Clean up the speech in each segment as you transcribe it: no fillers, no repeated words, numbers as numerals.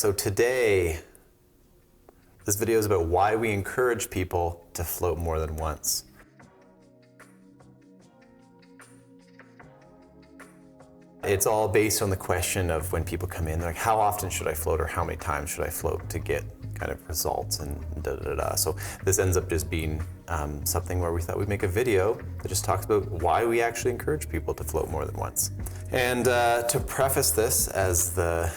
so today, this video is about why we encourage people to float more than once. It's all based on the question of when people come in, they're like, how often should I float or how many times should I float to get kind of results and da-da-da-da. So this ends up just being something where we thought we'd make a video that just talks about why we actually encourage people to float more than once. And to preface this, as the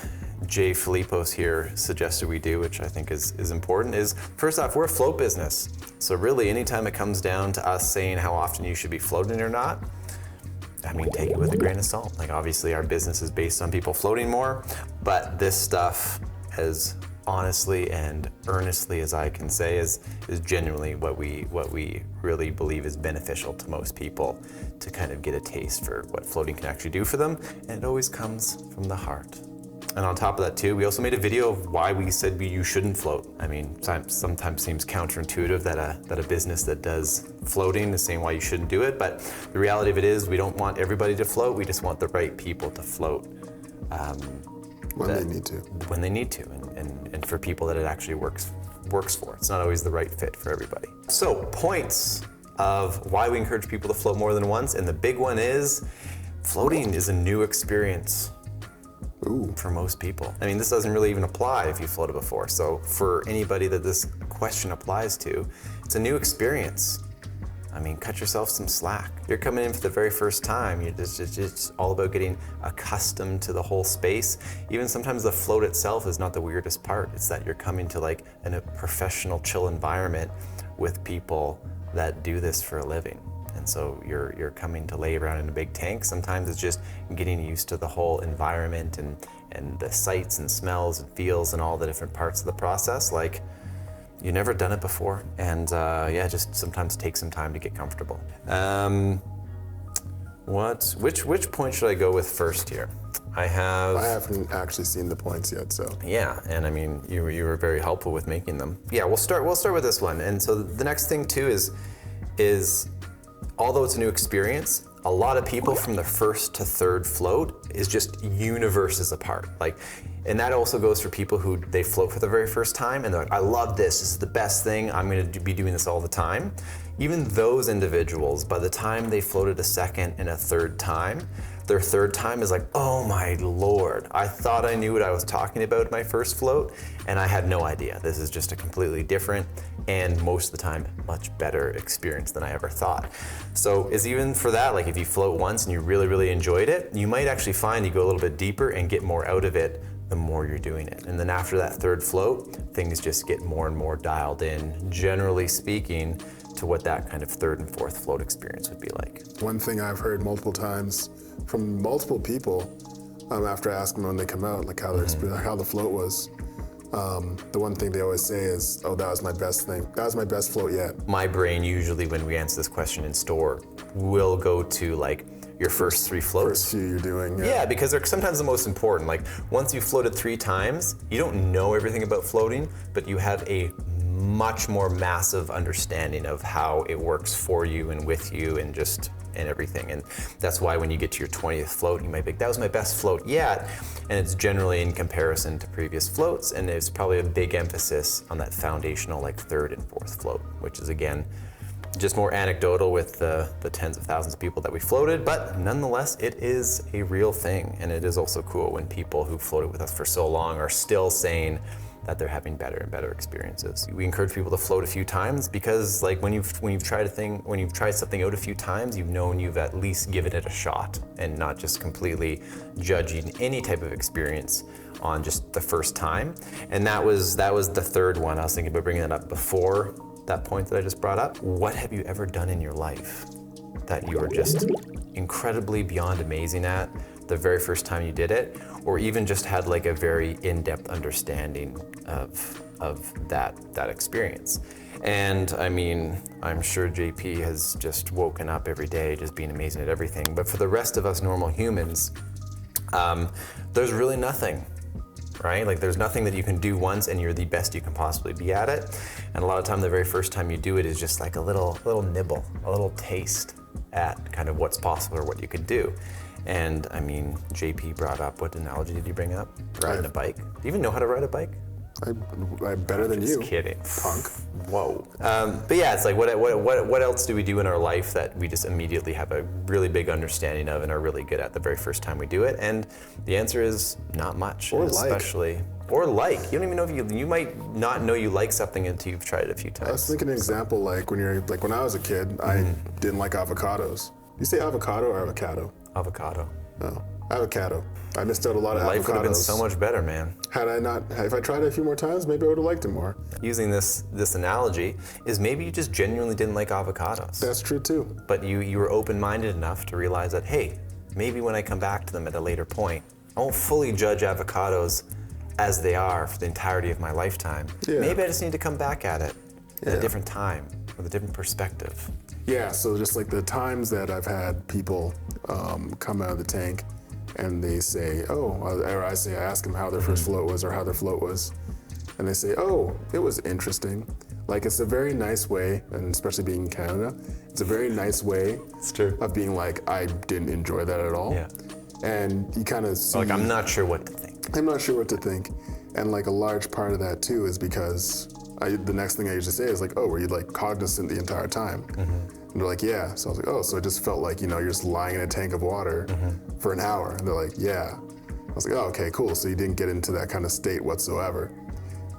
Jay Filipos here suggested we do, which I think is important, is first off, we're a float business. So really, anytime it comes down to us saying how often you should be floating or not, I mean, take it with a grain of salt. Like, obviously our business is based on people floating more, but this stuff, as honestly and earnestly as I can say, is genuinely what we really believe is beneficial to most people to kind of get a taste for what floating can actually do for them. And it always comes from the heart. And on top of that too, we also made a video of why we said you shouldn't float. I mean, sometimes seems counterintuitive that a business that does floating is saying why you shouldn't do it, but the reality of it is we don't want everybody to float, we just want the right people to float. When they need to. When they need to, and for people that it actually works for. It's not always the right fit for everybody. So, points of why we encourage people to float more than once, and the big one is, floating is a new experience. Ooh. For most people. I mean, this doesn't really even apply if you floated before. So for anybody that this question applies to, it's a new experience. I mean, cut yourself some slack. You're coming in for the very first time. It's all about getting accustomed to the whole space. Even sometimes the float itself is not the weirdest part. It's that you're coming to like a professional, chill environment with people that do this for a living. And so you're coming to lay around in a big tank. Sometimes it's just getting used to the whole environment and the sights and smells and feels and all the different parts of the process. Like, you've never done it before. And yeah, just sometimes take some time to get comfortable. Which point should I go with first here? I haven't actually seen the points yet, so. Yeah, and I mean, you were very helpful with making them. Yeah, we'll start with this one. And so the next thing too is although it's a new experience, a lot of people from the first to third float is just universes apart. Like, and that also goes for people who they float for the very first time and they're like, I love this is the best thing, I'm gonna be doing this all the time. Even those individuals, by the time they floated a second and a third time, their third time is like, oh my Lord, I thought I knew what I was talking about in my first float and I had no idea. This is just a completely different and most of the time much better experience than I ever thought. So is even for that, like if you float once and you really, really enjoyed it, you might actually find you go a little bit deeper and get more out of it the more you're doing it. And then after that third float, things just get more and more dialed in, generally speaking, to what that kind of third and fourth float experience would be like. One thing I've heard multiple times from multiple people after asking them when they come out, like how how the float was. The one thing they always say is, oh, that was my best thing. That was my best float yet. My brain usually, when we answer this question in store, will go to like your first three floats. First few you're doing. Yeah, because they're sometimes the most important. Like once you've floated 3 times, you don't know everything about floating, but you have a much more massive understanding of how it works for you and with you and everything. And that's why when you get to your 20th float, you might be like, that was my best float yet. And it's generally in comparison to previous floats. And there's probably a big emphasis on that foundational, like third and fourth float, which is again, just more anecdotal with the tens of thousands of people that we floated, but nonetheless, it is a real thing. And it is also cool when people who floated with us for so long are still saying that they're having better and better experiences. We encourage people to float a few times because like when you've tried something out a few times, you've known you've at least given it a shot and not just completely judging any type of experience on just the first time. And that was the third one. I was thinking about bringing that up before that point that I just brought up. What have you ever done in your life that you were just incredibly beyond amazing at the very first time you did it, or even just had like a very in-depth understanding of that experience? And I mean, I'm sure JP has just woken up every day just being amazing at everything, but for the rest of us normal humans, there's really nothing, right? Like there's nothing that you can do once and you're the best you can possibly be at it. And a lot of time, the very first time you do it is just like a little nibble, a little taste at kind of what's possible or what you could do. And I mean, JP brought up, what analogy did he bring up? Riding a bike. Do you even know how to ride a bike? I'm better than you. Just kidding. Punk. Whoa. But yeah, it's like what else do we do in our life that we just immediately have a really big understanding of and are really good at the very first time we do it? And the answer is not much. Or especially. Or like. You don't even know if you might not know you like something until you've tried it a few times. I was thinking an example like when I was a kid, I didn't like avocados. You say avocado or avocado? Avocado. No, avocado. I missed out a lot of Life avocados. would have been so much better, man. If I tried it a few more times, maybe I would have liked it more. Using this analogy is maybe you just genuinely didn't like avocados. That's true too. But you were open-minded enough to realize that, hey, maybe when I come back to them at a later point, I won't fully judge avocados as they are for the entirety of my lifetime. Yeah. Maybe I just need to come back at it at a different time with a different perspective. Yeah, so just like the times that I've had people come out of the tank and they say, I ask them how their first float was or how their float was. And they say, it was interesting. Like, it's a very nice way, and especially being in Canada, it's a very nice way of being like, I didn't enjoy that at all. Yeah. And you kind of see. Like, I'm not sure what to think. I'm not sure what to think. And like a large part of that too is because the next thing I usually say is like, were you like cognizant the entire time? And they're like, yeah. So I was like, so it just felt like, you're just lying in a tank of water for an hour. And they're like, yeah. I was like, okay, cool. So you didn't get into that kind of state whatsoever.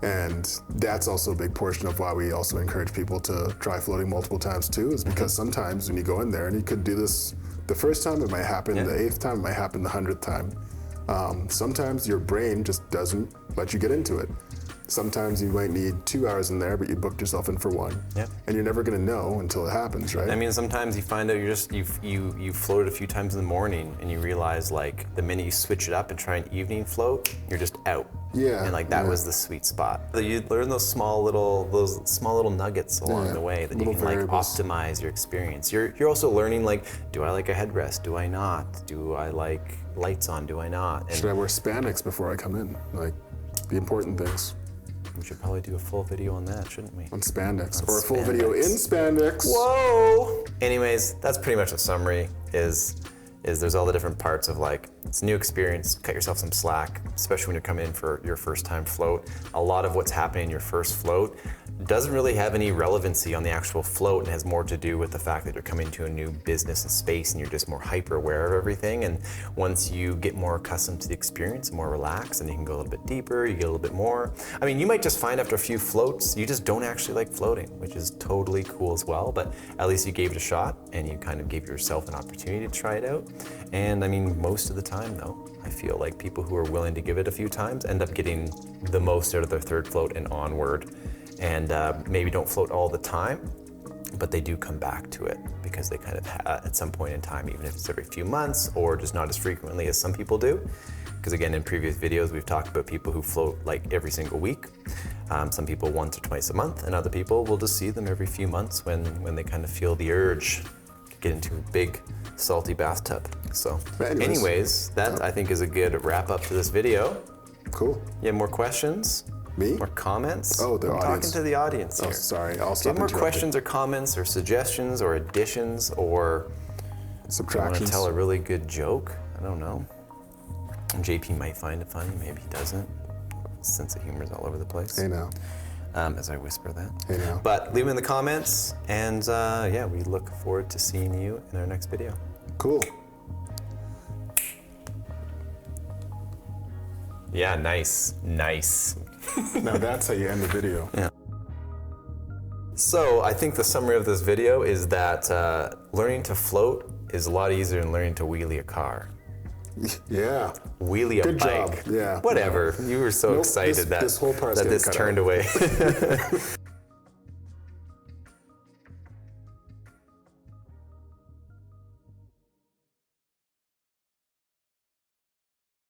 And that's also a big portion of why we also encourage people to try floating multiple times too, is because sometimes when you go in there and you could do this the first time, it might happen the 8th time, it might happen the 100th time. Sometimes your brain just doesn't let you get into it. Sometimes you might need 2 hours in there, but you booked yourself in for 1. Yep. And you're never gonna know until it happens, right? I mean, sometimes you find out you floated a few times in the morning and you realize like the minute you switch it up and try an evening float, you're just out. Yeah. And like that was the sweet spot. You learn those small little nuggets along the way that you can variables. like optimize your experience. You're also learning like, do I like a headrest? Do I not? Do I like lights on? Do I not? And should I wear spandex before I come in? Like the important things. we should probably do a full video on that, shouldn't we? On spandex. Or a full video in spandex. Whoa! Anyways, that's pretty much the summary is there's all the different parts of like, it's a new experience, cut yourself some slack, especially when you're coming in for your first time float. A lot of what's happening in your first float doesn't really have any relevancy on the actual float and has more to do with the fact that you're coming to a new business and space and you're just more hyper aware of everything. And once you get more accustomed to the experience, more relaxed, and you can go a little bit deeper, you get a little bit more. I mean, you might just find after a few floats, you just don't actually like floating, which is totally cool as well, but at least you gave it a shot and you kind of gave yourself an opportunity to try it out. And I mean, most of the time though, I feel like people who are willing to give it a few times end up getting the most out of their third float and onward. And maybe don't float all the time, but they do come back to it because they kind of at some point in time, even if it's every few months or just not as frequently as some people do. Because again, in previous videos, we've talked about people who float like every single week. Some people once or twice a month, and other people will just see them every few months when they kind of feel the urge to get into a big salty bathtub. So anyways, that I think is a good wrap up to this video. Cool. You have more questions? Me? More comments? Oh, the I'm audience. talking to the audience here. Oh, sorry. I'll Do you stop have more interrupting. questions or comments or suggestions or additions or you want to Subtractions. tell a really good joke? I don't know. And JP might find it funny, maybe he doesn't. Sense of humor is all over the place. Hey now. As I whisper that. Hey now. But leave them in the comments, and yeah, we look forward to seeing you in our next video. Cool. Yeah, nice. Now that's how you end the video. Yeah. So I think the summary of this video is that learning to float is a lot easier than learning to wheelie a car. Yeah. Wheelie a Good bike. job. Yeah. Whatever. You were so Nope, excited this whole part's that getting this cut turned out. away.